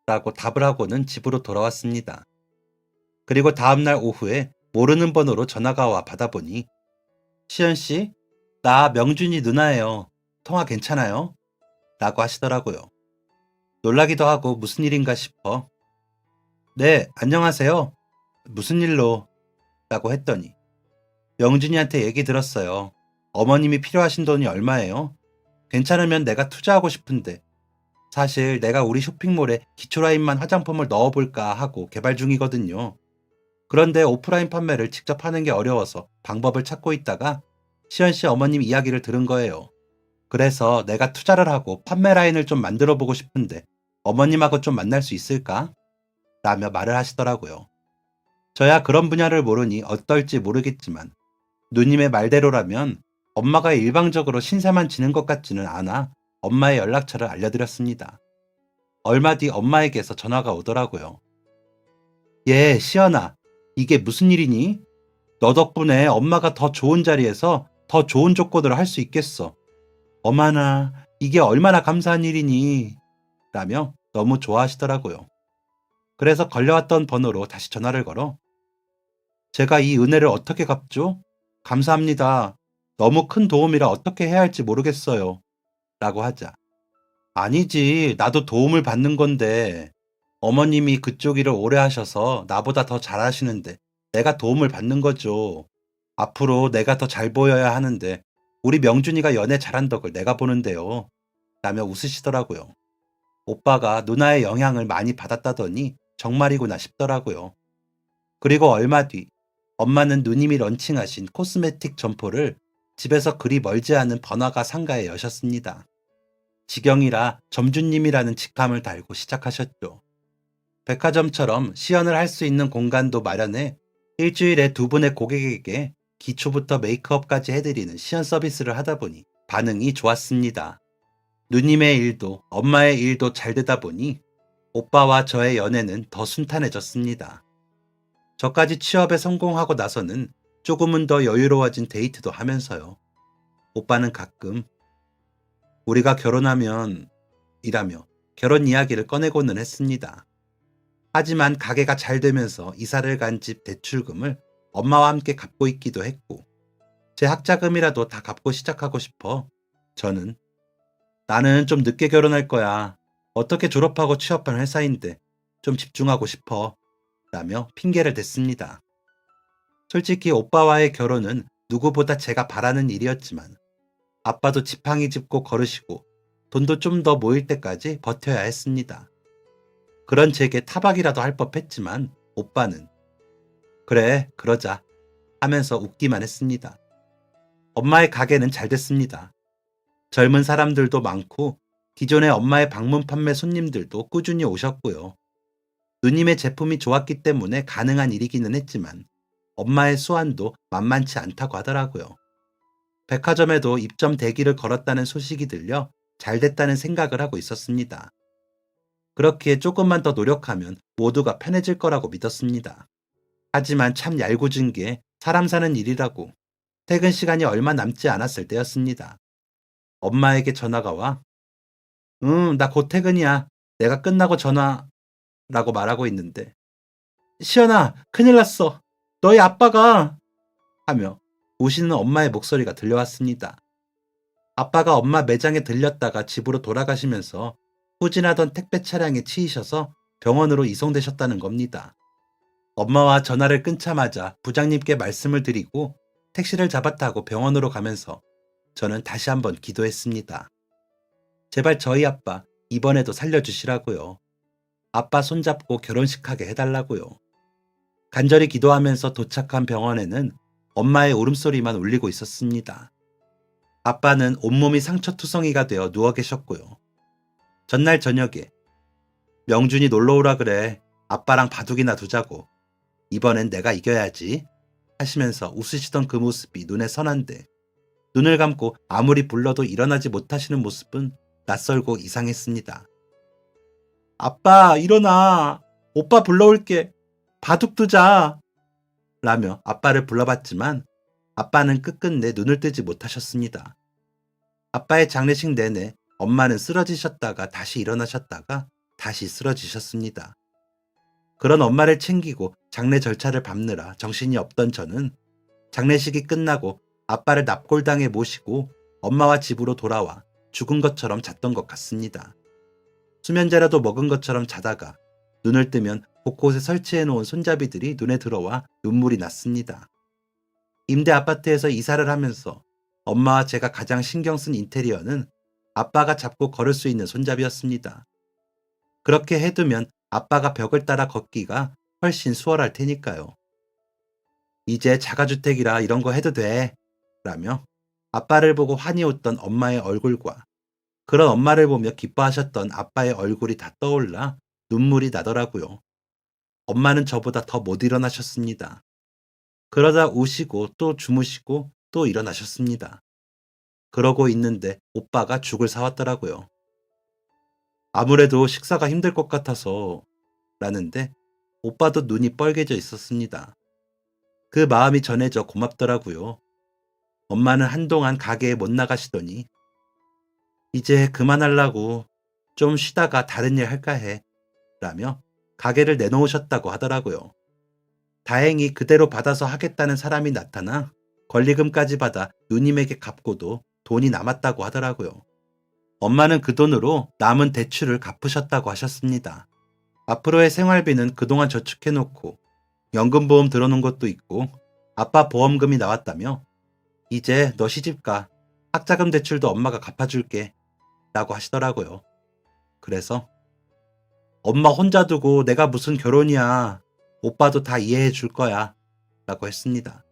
라고 답을 하고는 집으로 돌아왔습니다. 그리고 다음날 오후에 모르는 번호로 전화가 와 받아보니 시연씨, 나 명준이 누나예요. 통화 괜찮아요? 라고 하시더라고요. 놀라기도 하고 무슨 일인가 싶어 네, 안녕하세요. 무슨 일로? 라고 했더니 명준이한테 얘기 들었어요. 어머님이 필요하신 돈이 얼마예요? 괜찮으면 내가 투자하고 싶은데 사실 내가 우리 쇼핑몰에 기초라인만 화장품을 넣어볼까 하고 개발 중이거든요. 그런데 오프라인 판매를 직접 하는 게 어려워서 방법을 찾고 있다가 시연씨 어머님 이야기를 들은 거예요. 그래서 내가 투자를 하고 판매 라인을 좀 만들어 보고 싶은데 어머님하고 좀 만날 수 있을까? 라며 말을 하시더라고요. 저야 그런 분야를 모르니 어떨지 모르겠지만 누님의 말대로라면 엄마가 일방적으로 신세만 지는 것 같지는 않아 엄마의 연락처를 알려드렸습니다. 얼마 뒤 엄마에게서 전화가 오더라고요. 예, 시연아, 이게 무슨 일이니? 너 덕분에 엄마가 더 좋은 자리에서 더 좋은 조건으로 할 수 있겠어. 어머나, 이게 얼마나 감사한 일이니? 라며 너무 좋아하시더라고요. 그래서 걸려왔던 번호로 다시 전화를 걸어 제가 이 은혜를 어떻게 갚죠? 감사합니다. 너무 큰 도움이라 어떻게 해야 할지 모르겠어요. 라고 하자. 아니지, 나도 도움을 받는 건데 어머님이 그쪽 일을 오래 하셔서 나보다 더 잘하시는데 내가 도움을 받는 거죠. 앞으로 내가 더 잘 보여야 하는데 우리 명준이가 연애 잘한 덕을 내가 보는데요. 라며 웃으시더라고요. 오빠가 누나의 영향을 많이 받았다더니 정말이구나 싶더라고요. 그리고 얼마 뒤 엄마는 누님이 런칭하신 코스메틱 점포를 집에서 그리 멀지 않은 번화가 상가에 여셨습니다. 직영이라 점주님이라는 직함을 달고 시작하셨죠. 백화점처럼 시연을 할 수 있는 공간도 마련해 일주일에 두 분의 고객에게 기초부터 메이크업까지 해드리는 시연 서비스를 하다 보니 반응이 좋았습니다. 누님의 일도 엄마의 일도 잘 되다 보니 오빠와 저의 연애는 더 순탄해졌습니다. 저까지 취업에 성공하고 나서는 조금은 더 여유로워진 데이트도 하면서요. 오빠는 가끔 우리가 결혼하면 이라며 결혼 이야기를 꺼내고는 했습니다. 하지만 가게가 잘 되면서 이사를 간 집 대출금을 엄마와 함께 갚고 있기도 했고 제 학자금이라도 다 갚고 시작하고 싶어 저는 나는 좀 늦게 결혼할 거야. 어떻게 졸업하고 취업한 회사인데 좀 집중하고 싶어 라며 핑계를 댔습니다. 솔직히 오빠와의 결혼은 누구보다 제가 바라는 일이었지만 아빠도 지팡이 짚고 걸으시고 돈도 좀 더 모일 때까지 버텨야 했습니다. 그런 제게 타박이라도 할 법했지만 오빠는 그래 그러자 하면서 웃기만 했습니다. 엄마의 가게는 잘 됐습니다. 젊은 사람들도 많고 기존의 엄마의 방문 판매 손님들도 꾸준히 오셨고요. 누님의 제품이 좋았기 때문에 가능한 일이기는 했지만 엄마의 수완도 만만치 않다고 하더라고요. 백화점에도 입점 대기를 걸었다는 소식이 들려 잘 됐다는 생각을 하고 있었습니다. 그렇기에 조금만 더 노력하면 모두가 편해질 거라고 믿었습니다. 하지만 참 얄궂은 게 사람 사는 일이라고 퇴근 시간이 얼마 남지 않았을 때였습니다. 엄마에게 전화가 와, 응, 나 곧 퇴근이야. 내가 끝나고 전화라고 말하고 있는데, 시연아, 큰일 났어. 너희 아빠가 하며 우시는 엄마의 목소리가 들려왔습니다. 아빠가 엄마 매장에 들렸다가 집으로 돌아가시면서 후진하던 택배 차량에 치이셔서 병원으로 이송되셨다는 겁니다. 엄마와 전화를 끊자마자 부장님께 말씀을 드리고 택시를 잡았다고 병원으로 가면서 저는 다시 한번 기도했습니다. 제발 저희 아빠 이번에도 살려주시라고요. 아빠 손잡고 결혼식하게 해달라고요. 간절히 기도하면서 도착한 병원에는 엄마의 울음소리만 울리고 있었습니다. 아빠는 온몸이 상처투성이가 되어 누워 계셨고요. 전날 저녁에 명준이 놀러오라 그래. 아빠랑 바둑이나 두자고. 이번엔 내가 이겨야지. 하시면서 웃으시던 그 모습이 눈에 선한데 눈을 감고 아무리 불러도 일어나지 못하시는 모습은 낯설고 이상했습니다. 아빠 일어나. 오빠 불러올게. 바둑 두자. 라며 아빠를 불러봤지만 아빠는 끝끝내 눈을 뜨지 못하셨습니다. 아빠의 장례식 내내 엄마는 쓰러지셨다가 다시 일어나셨다가 다시 쓰러지셨습니다. 그런 엄마를 챙기고 장례 절차를 밟느라 정신이 없던 저는 장례식이 끝나고 아빠를 납골당에 모시고 엄마와 집으로 돌아와 죽은 것처럼 잤던 것 같습니다. 수면제라도 먹은 것처럼 자다가 눈을 뜨면 곳곳에 설치해놓은 손잡이들이 눈에 들어와 눈물이 났습니다. 임대 아파트에서 이사를 하면서 엄마와 제가 가장 신경 쓴 인테리어는 아빠가 잡고 걸을 수 있는 손잡이였습니다. 그렇게 해두면 아빠가 벽을 따라 걷기가 훨씬 수월할 테니까요. 이제 자가주택이라 이런 거 해도 돼. 라며 아빠를 보고 환히 웃던 엄마의 얼굴과 그런 엄마를 보며 기뻐하셨던 아빠의 얼굴이 다 떠올라 눈물이 나더라고요. 엄마는 저보다 더 못 일어나셨습니다. 그러다 우시고 또 주무시고 또 일어나셨습니다. 그러고 있는데 오빠가 죽을 사왔더라고요. 아무래도 식사가 힘들 것 같아서 라는데 오빠도 눈이 뻘개져 있었습니다. 그 마음이 전해져 고맙더라고요. 엄마는 한동안 가게에 못 나가시더니 이제 그만하려고 좀 쉬다가 다른 일 할까 해 라며 가게를 내놓으셨다고 하더라고요. 다행히 그대로 받아서 하겠다는 사람이 나타나 권리금까지 받아 누님에게 갚고도 돈이 남았다고 하더라고요. 엄마는 그 돈으로 남은 대출을 갚으셨다고 하셨습니다. 앞으로의 생활비는 그동안 저축해놓고 연금보험 들어놓은 것도 있고 아빠 보험금이 나왔다며 이제 너 시집가. 학자금 대출도 엄마가 갚아줄게 라고 하시더라고요. 그래서 엄마 혼자 두고 내가 무슨 결혼이야. 오빠도 다 이해해 줄 거야 라고 했습니다.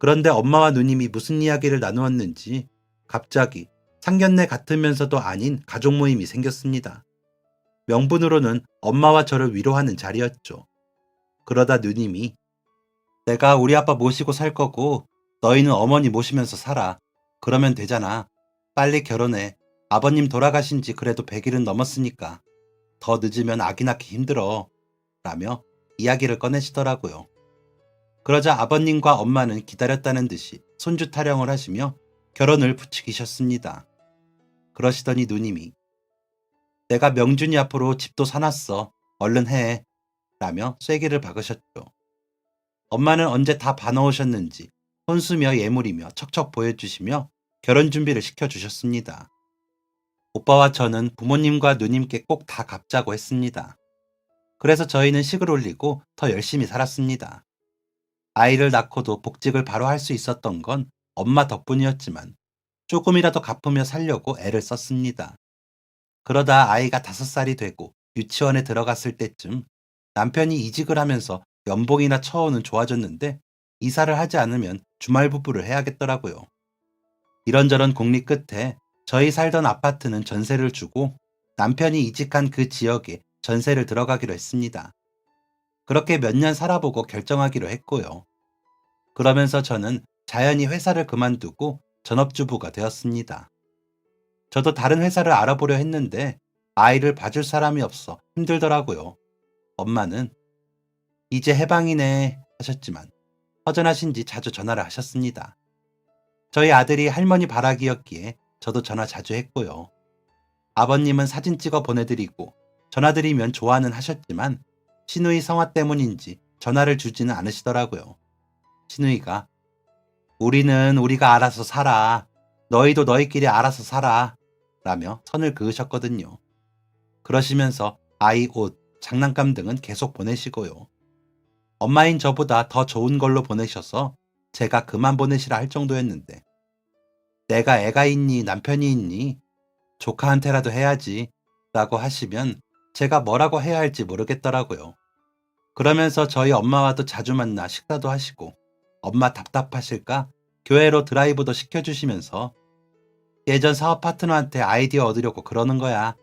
그런데 엄마와 누님이 무슨 이야기를 나누었는지 갑자기 상견례 같으면서도 아닌 가족 모임이 생겼습니다. 명분으로는 엄마와 저를 위로하는 자리였죠. 그러다 누님이 내가 우리 아빠 모시고 살 거고 너희는 어머니 모시면서 살아. 그러면 되잖아 빨리 결혼해. 아버님 돌아가신 지 그래도 100일은 넘었으니까 더 늦으면 아기 낳기 힘들어. 라며 이야기를 꺼내시더라고요. 그러자 아버님과 엄마는 기다렸다는 듯이 손주 타령을 하시며 결혼을 부추기셨습니다. 그러시더니 누님이 내가 명준이 앞으로 집도 사놨어. 얼른 해. 라며 쐐기를 박으셨죠. 엄마는 언제 다 봐놓으셨는지 혼수며 예물이며 척척 보여주시며 결혼 준비를 시켜주셨습니다. 오빠와 저는 부모님과 누님께 꼭 다 갚자고 했습니다. 그래서 저희는 식을 올리고 더 열심히 살았습니다. 아이를 낳고도 복직을 바로 할 수 있었던 건 엄마 덕분이었지만 조금이라도 갚으며 살려고 애를 썼습니다. 그러다 아이가 5살이 되고 유치원에 들어갔을 때쯤 남편이 이직을 하면서 연봉이나 처우는 좋아졌는데 이사를 하지 않으면 주말 부부를 해야겠더라고요. 이런저런 공리 끝에 저희 살던 아파트는 전세를 주고 남편이 이직한 그 지역에 전세를 들어가기로 했습니다. 그렇게 몇 년 살아보고 결정하기로 했고요. 그러면서 저는 자연히 회사를 그만두고 전업주부가 되었습니다. 저도 다른 회사를 알아보려 했는데 아이를 봐줄 사람이 없어 힘들더라고요. 엄마는 이제 해방이네 하셨지만 허전하신지 자주 전화를 하셨습니다. 저희 아들이 할머니 바라기였기에 저도 전화 자주 했고요. 아버님은 사진 찍어 보내드리고 전화드리면 좋아는 하셨지만 시누이 성화 때문인지 전화를 주지는 않으시더라고요. 시누이가 우리는 우리가 알아서 살아. 너희도 너희끼리 알아서 살아. 라며 선을 그으셨거든요. 그러시면서 아이 옷, 장난감 등은 계속 보내시고요. 엄마인 저보다 더 좋은 걸로 보내셔서 제가 그만 보내시라 할 정도였는데 내가 애가 있니 남편이 있니 조카한테라도 해야지 라고 하시면 제가 뭐라고 해야 할지 모르겠더라고요. 그러면서 저희 엄마와도 자주 만나 식사도 하시고 엄마 답답하실까 교회로 드라이브도 시켜주시면서 예전 사업 파트너한테 아이디어 얻으려고 그러는 거야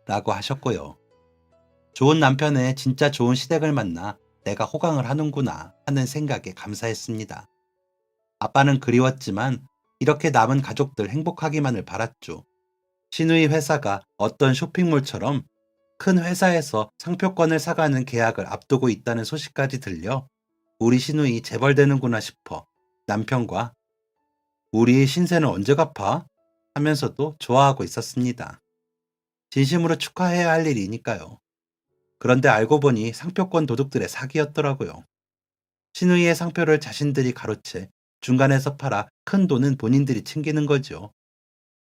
라고 하셨고요. 좋은 남편의 진짜 좋은 시댁을 만나 내가 호강을 하는구나 하는 생각에 감사했습니다. 아빠는 그리웠지만 이렇게 남은 가족들 행복하기만을 바랐죠. 시누이 회사가 어떤 쇼핑몰처럼 큰 회사에서 상표권을 사가는 계약을 앞두고 있다는 소식까지 들려 우리 시누이 재벌되는구나 싶어 남편과 우리 신세는 언제 갚아? 하면서도 좋아하고 있었습니다. 진심으로 축하해야 할 일이니까요. 그런데 알고 보니 상표권 도둑들의 사기였더라고요. 시누이의 상표를 자신들이 가로채 중간에서 팔아 큰 돈은 본인들이 챙기는 거죠.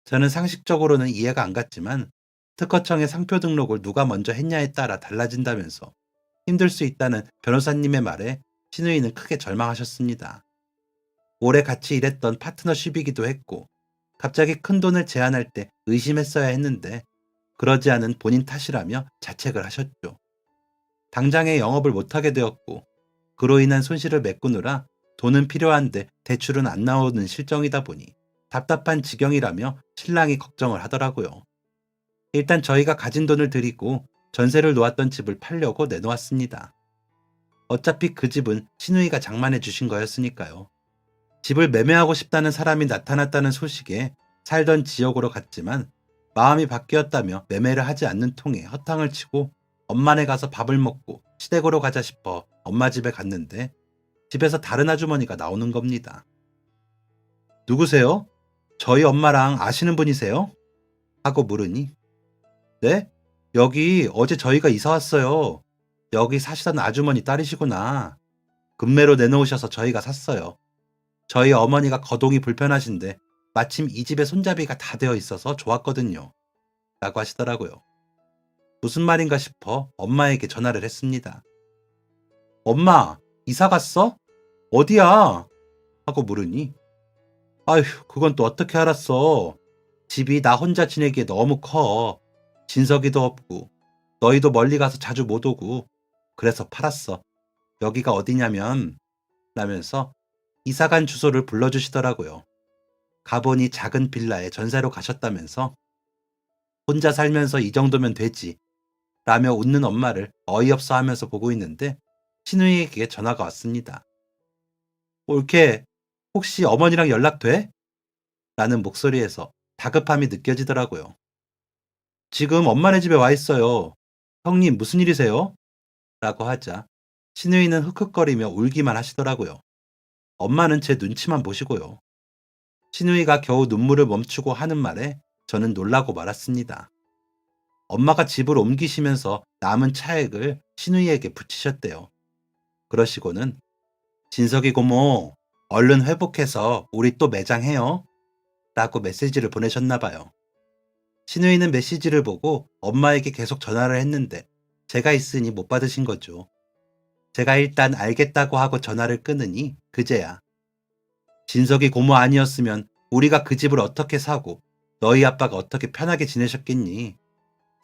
저는 상식적으로는 이해가 안 갔지만 특허청의 상표 등록을 누가 먼저 했냐에 따라 달라진다면서 힘들 수 있다는 변호사님의 말에 시누이는 크게 절망하셨습니다. 오래 같이 일했던 파트너십이기도 했고 갑자기 큰 돈을 제안할 때 의심했어야 했는데 그러지 않은 본인 탓이라며 자책을 하셨죠. 당장에 영업을 못하게 되었고 그로 인한 손실을 메꾸느라 돈은 필요한데 대출은 안 나오는 실정이다 보니 답답한 지경이라며 신랑이 걱정을 하더라고요. 일단 저희가 가진 돈을 드리고 전세를 놓았던 집을 팔려고 내놓았습니다. 어차피 그 집은 시누이가 장만해 주신 거였으니까요. 집을 매매하고 싶다는 사람이 나타났다는 소식에 살던 지역으로 갔지만 마음이 바뀌었다며 매매를 하지 않는 통에 허탕을 치고 엄마네 가서 밥을 먹고 시댁으로 가자 싶어 엄마 집에 갔는데 집에서 다른 아주머니가 나오는 겁니다. 누구세요? 저희 엄마랑 아시는 분이세요? 하고 물으니 네? 여기 어제 저희가 이사 왔어요. 여기 사시던 아주머니 딸이시구나. 금매로 내놓으셔서 저희가 샀어요. 저희 어머니가 거동이 불편하신데 마침 이 집에 손잡이가 다 되어 있어서 좋았거든요. 라고 하시더라고요. 무슨 말인가 싶어 엄마에게 전화를 했습니다. 엄마, 이사 갔어? 어디야? 하고 물으니 아휴, 그건 또 어떻게 알았어? 집이 나 혼자 지내기에 너무 커. 진석이도 없고 너희도 멀리 가서 자주 못 오고 그래서 팔았어. 여기가 어디냐면 라면서 이사간 주소를 불러주시더라고요. 가보니 작은 빌라에 전세로 가셨다면서 혼자 살면서 이 정도면 되지 라며 웃는 엄마를 어이없어 하면서 보고 있는데 시누이에게 전화가 왔습니다. 올케 혹시 어머니랑 연락돼? 라는 목소리에서 다급함이 느껴지더라고요. 지금 엄마네 집에 와 있어요. 형님, 무슨 일이세요? 라고 하자 시누이는 흑흑거리며 울기만 하시더라고요. 엄마는 제 눈치만 보시고요. 시누이가 겨우 눈물을 멈추고 하는 말에 저는 놀라고 말았습니다. 엄마가 집을 옮기시면서 남은 차액을 시누이에게 붙이셨대요. 그러시고는 진석이 고모, 얼른 회복해서 우리 또 매장해요. 라고 메시지를 보내셨나 봐요. 시누이는 메시지를 보고 엄마에게 계속 전화를 했는데 제가 있으니 못 받으신 거죠. 제가 일단 알겠다고 하고 전화를 끊으니 그제야 진석이 고모 아니었으면 우리가 그 집을 어떻게 사고 너희 아빠가 어떻게 편하게 지내셨겠니?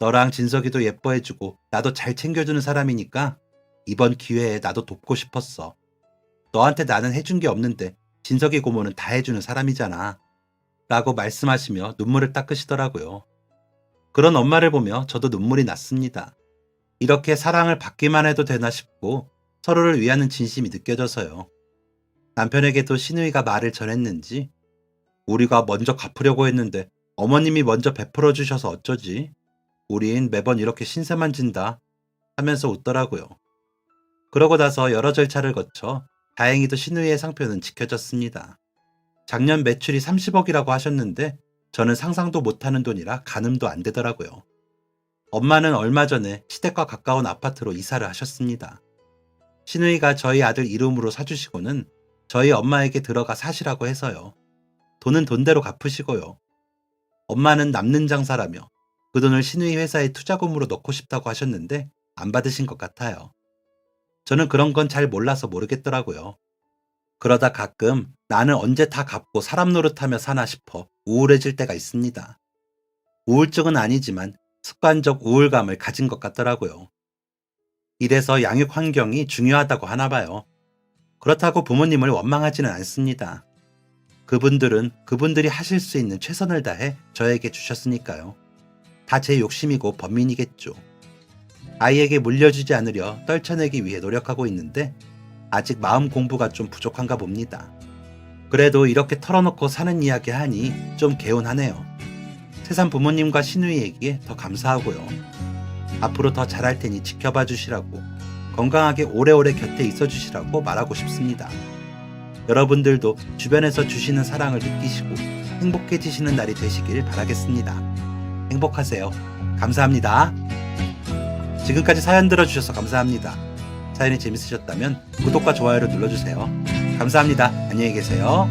너랑 진석이도 예뻐해주고 나도 잘 챙겨주는 사람이니까 이번 기회에 나도 돕고 싶었어. 너한테 나는 해준 게 없는데 진석이 고모는 다 해주는 사람이잖아. 라고 말씀하시며 눈물을 닦으시더라고요. 그런 엄마를 보며 저도 눈물이 났습니다. 이렇게 사랑을 받기만 해도 되나 싶고 서로를 위하는 진심이 느껴져서요. 남편에게도 시누이가 말을 전했는지 우리가 먼저 갚으려고 했는데 어머님이 먼저 베풀어 주셔서 어쩌지? 우린 매번 이렇게 신세만 진다 하면서 웃더라고요. 그러고 나서 여러 절차를 거쳐 다행히도 시누이의 상표는 지켜졌습니다. 작년 매출이 30억이라고 하셨는데 저는 상상도 못하는 돈이라 가늠도 안 되더라고요. 엄마는 얼마 전에 시댁과 가까운 아파트로 이사를 하셨습니다. 시누이가 저희 아들 이름으로 사주시고는 저희 엄마에게 들어가 사시라고 해서요. 돈은 돈대로 갚으시고요. 엄마는 남는 장사라며 그 돈을 시누이 회사에 투자금으로 넣고 싶다고 하셨는데 안 받으신 것 같아요. 저는 그런 건 잘 몰라서 모르겠더라고요. 그러다 가끔 나는 언제 다 갚고 사람 노릇하며 사나 싶어 우울해질 때가 있습니다. 우울증은 아니지만 습관적 우울감을 가진 것 같더라고요. 이래서 양육 환경이 중요하다고 하나 봐요. 그렇다고 부모님을 원망하지는 않습니다. 그분들은 그분들이 하실 수 있는 최선을 다해 저에게 주셨으니까요. 다 제 욕심이고 번민이겠죠. 아이에게 물려주지 않으려 떨쳐내기 위해 노력하고 있는데 아직 마음 공부가 좀 부족한가 봅니다. 그래도 이렇게 털어놓고 사는 이야기 하니 좀 개운하네요. 세상 부모님과 시누이에게 더 감사하고요. 앞으로 더 잘할 테니 지켜봐 주시라고 건강하게 오래오래 곁에 있어 주시라고 말하고 싶습니다. 여러분들도 주변에서 주시는 사랑을 느끼시고 행복해지시는 날이 되시길 바라겠습니다. 행복하세요. 감사합니다. 지금까지 사연 들어주셔서 감사합니다. 사연이 재밌으셨다면 구독과 좋아요를 눌러주세요. 감사합니다. 안녕히 계세요.